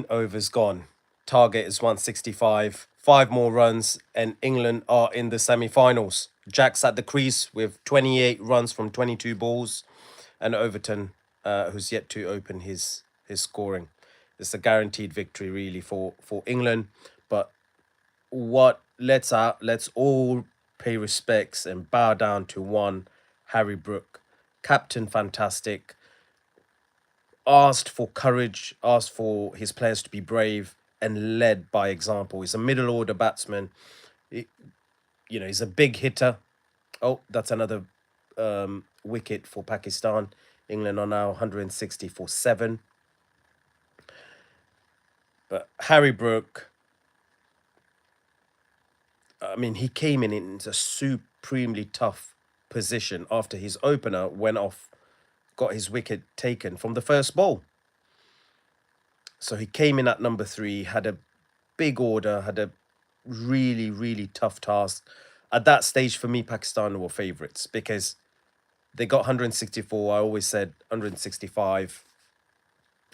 overs gone. Target is 165. 5 more runs, and England are in the semi-finals. Jack's at the crease with 28 runs from 22 balls, and Overton, who's yet to open his scoring. It's a guaranteed victory, really, for England. But let's all pay respects and bow down to one Harry Brook, captain, fantastic. Asked for courage, asked for his players to be brave, and led by example. He's a middle order batsman. He- he's a big hitter. Oh, that's another wicket for Pakistan. England are now 160 for 7. But Harry Brook, I mean, he came in a supremely tough position after his opener went off, got his wicket taken from the first ball. So he came in at number 3, had a big order, had a really, really tough task. At that stage, for me, Pakistan were favourites because they got 164. I always said 165.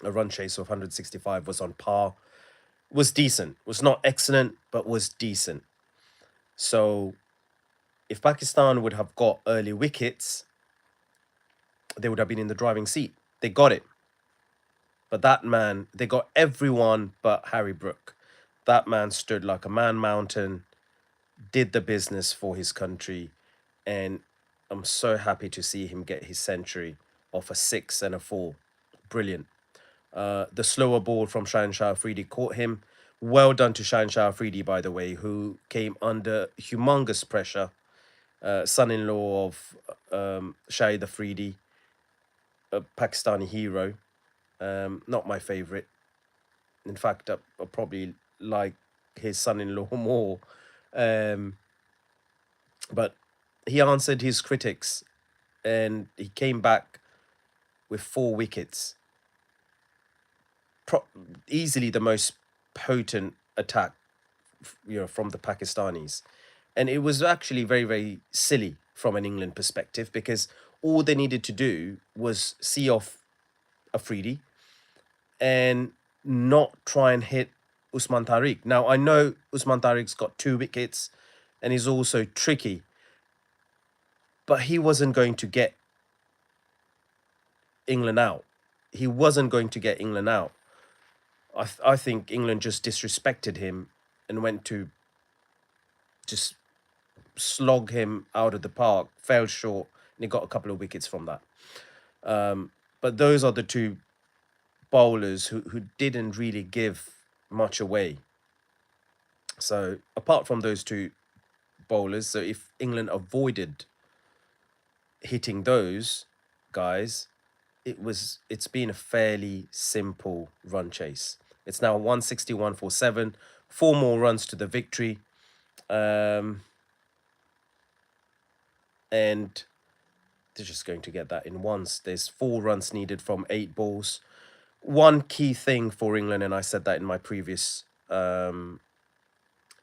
A run chase of 165 was on par. Was decent. Was not excellent, but was decent. So if Pakistan would have got early wickets, they would have been in the driving seat. They got it. But that man, they got everyone but Harry Brook. That man stood like a man mountain, did the business for his country, and I'm so happy to see him get his century off a 6 and a 4. Brilliant. The slower ball from Shaheen Shah Afridi caught him. Well done to Shaheen Shah Afridi, by the way, who came under humongous pressure. Son-in-law of Shaheen Afridi, a Pakistani hero. Not my favorite. In fact, I probably like his son-in-law more. But he answered his critics, and he came back with 4 wickets. Easily the most potent attack, from the Pakistanis. And it was actually very, very silly from an England perspective because all they needed to do was see off Afridi and not try and hit Usman Tariq. Now, I know Usman Tariq's got 2 wickets and he's also tricky, but he wasn't going to get England out. He wasn't going to get England out. I think England just disrespected him and went to just slog him out of the park, fell short, and he got a couple of wickets from that. But those are the 2 bowlers who didn't really give much away. So apart from those 2 bowlers, so if England avoided hitting those guys, it's been a fairly simple run chase. It's now 161 for 7, 4 more runs to the victory. And they're just going to get that in once. There's 4 runs needed from 8 balls. One key thing for England, and I said that in my previous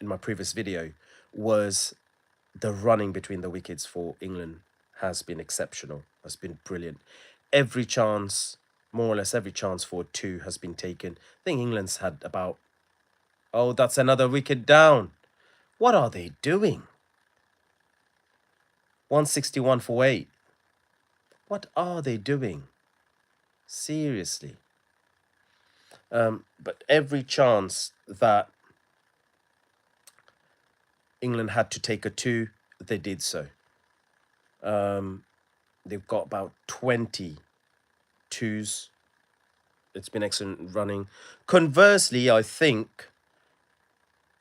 video, was the running between the wickets for England has been exceptional, has been brilliant. Every chance, more or less every chance for 2 has been taken. I think England's had about, oh, that's another wicket down. What are they doing? 161 for 8. What are they doing? Seriously. But every chance that England had to take a 2, they did so. They've got about 20 2s. It's been excellent running. Conversely, I think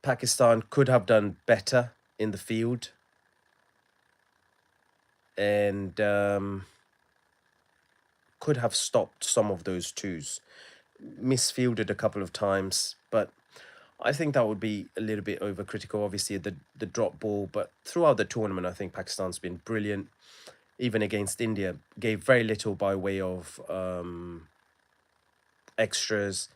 Pakistan could have done better in the field. And could have stopped some of those 2s. Misfielded a couple of times, but I think that would be a little bit overcritical. Obviously, the drop ball, but throughout the tournament, I think Pakistan's been brilliant. Even against India, gave very little by way of extras.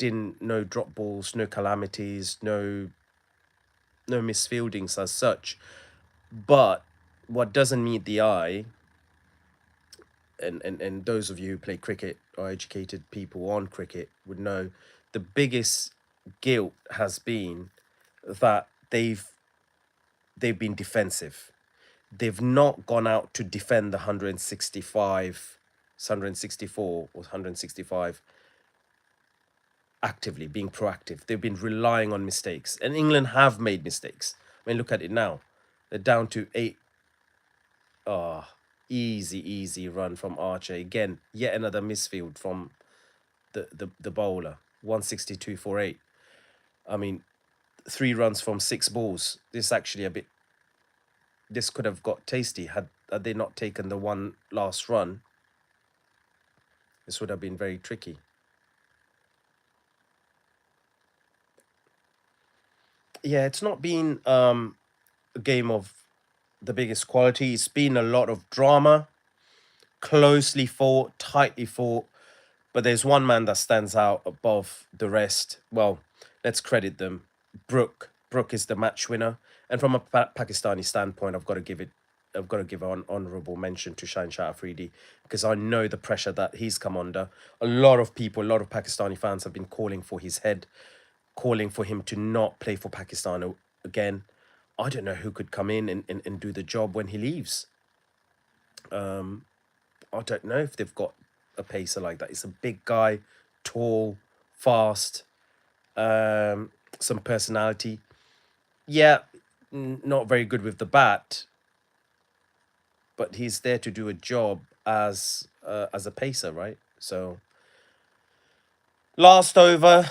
No drop balls, no calamities, no misfieldings as such. But what doesn't meet the eye, and those of you who play cricket or educated people on cricket would know, the biggest guilt has been that they've been defensive. They've not gone out to defend the 165, 164 or 165 actively, being proactive. They've been relying on mistakes. And England have made mistakes. I mean, look at it now. They're down to 8. Easy run from Archer. Again, yet another misfield from the bowler. 162 for 8. I mean, 3 runs from 6 balls. This could have got tasty had they not taken the one last run. This would have been very tricky. Yeah, it's not been a game of the biggest quality. It's been a lot of drama, closely fought, tightly fought. But there's one man that stands out above the rest. Well, let's credit them. Brook. Brook is the match winner. And from a Pakistani standpoint, I've got to give an honourable mention to Shaheen Shah Afridi, because I know the pressure that he's come under. A lot of people, a lot of Pakistani fans have been calling for his head, calling for him to not play for Pakistan again. I don't know who could come in and do the job when he leaves. I don't know if they've got a pacer like that. He's a big guy, tall, fast, some personality. Yeah, not very good with the bat, but he's there to do a job as a pacer, right? So, last over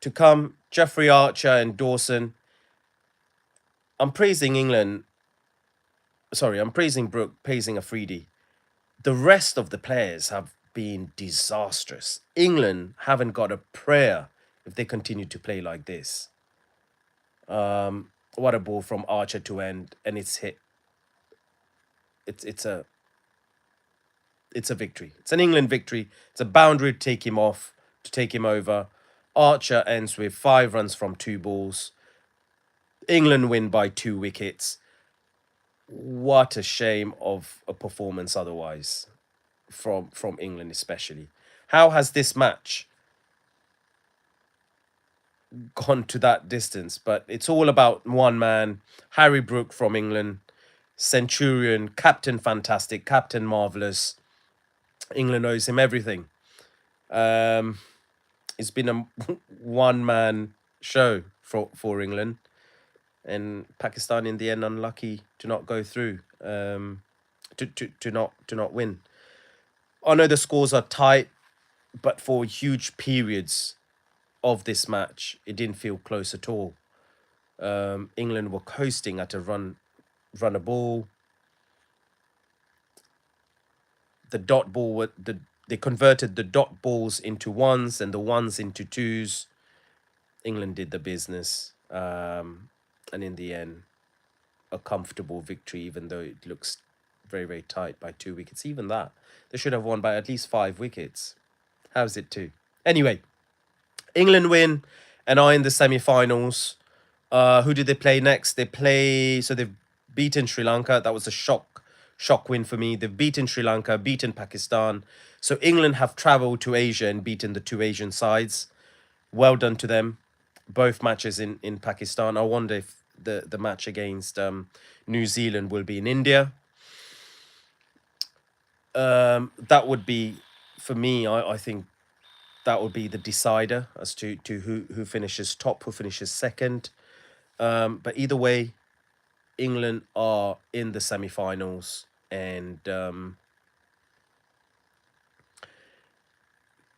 to come, Jeffrey Archer and Dawson. I'm praising England. Sorry, I'm praising Brook, praising Afridi. The rest of the players have been disastrous. England haven't got a prayer if they continue to play like this. What a ball from Archer to end, and it's hit. It's a victory. It's an England victory. It's a boundary to take him off, to take him over. Archer ends with 5 runs from 2 balls. England win by 2 wickets. What a shame of a performance otherwise from England especially. How has this match gone to that distance? But it's all about one man, Harry Brook from England, Centurion, Captain Fantastic, Captain Marvellous. England owes him everything. It's been a one-man show for England, and Pakistan in the end unlucky to not go through, to not win. I know the scores are tight, but for huge periods of this match, it didn't feel close at all. England were coasting at a run a ball. The dot ball they converted the dot balls into ones and the ones into twos. England did the business, and in the end, a comfortable victory, even though it looks very, very tight by 2 wickets. Even that, they should have won by at least 5 wickets. How's it 2? Anyway, England win and are in the semi-finals. Who did they play next? They've beaten Sri Lanka. That was a shock win for me. They've beaten Sri Lanka, beaten Pakistan. So England have travelled to Asia and beaten the 2 Asian sides. Well done to them. Both matches in Pakistan. I wonder if the match against New Zealand will be in India. That would be, for me, I think that would be the decider as to who finishes top, who finishes second. But either way, England are in the semi-finals, and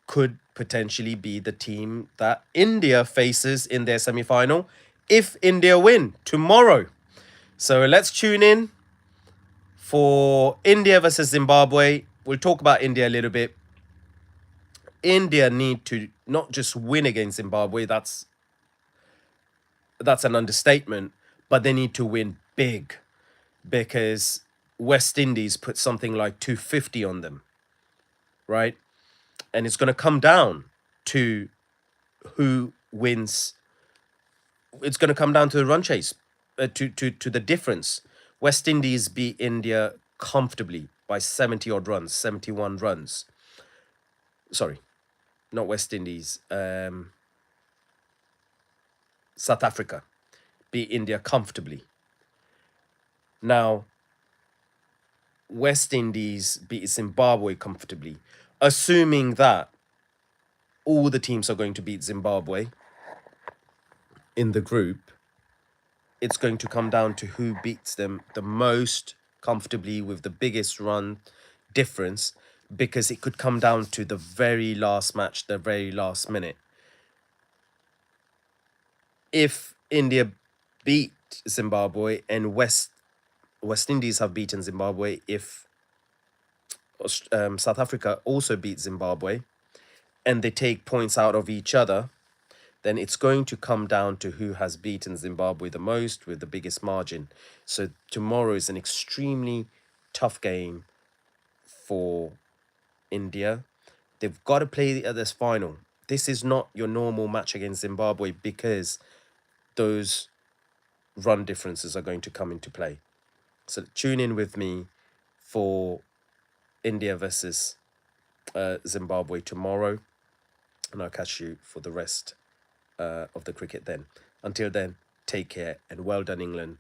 could potentially be the team that India faces in their semi-final if India win tomorrow. So let's tune in for India versus Zimbabwe. We'll talk about India a little bit. India need to not just win against Zimbabwe, that's an understatement, but they need to win big, because West Indies put something like 250 on them, right? And it's going to come down to who wins. It's going to come down to the run chase, to the difference. West Indies beat India comfortably by 70 odd runs, 71 runs. Sorry, not West Indies. South Africa beat India comfortably. Now, West Indies beat Zimbabwe comfortably. Assuming that all the teams are going to beat Zimbabwe in the group, it's going to come down to who beats them the most comfortably with the biggest run difference, because it could come down to the very last match, the very last minute. If India beat Zimbabwe and West Indies have beaten Zimbabwe, if South Africa also beat Zimbabwe and they take points out of each other, then it's going to come down to who has beaten Zimbabwe the most with the biggest margin. So tomorrow is an extremely tough game for India. They've got to play at this final. This is not your normal match against Zimbabwe because those run differences are going to come into play. So tune in with me for India versus Zimbabwe tomorrow, and I'll catch you for the rest of the cricket then. Until then, take care and well done, England.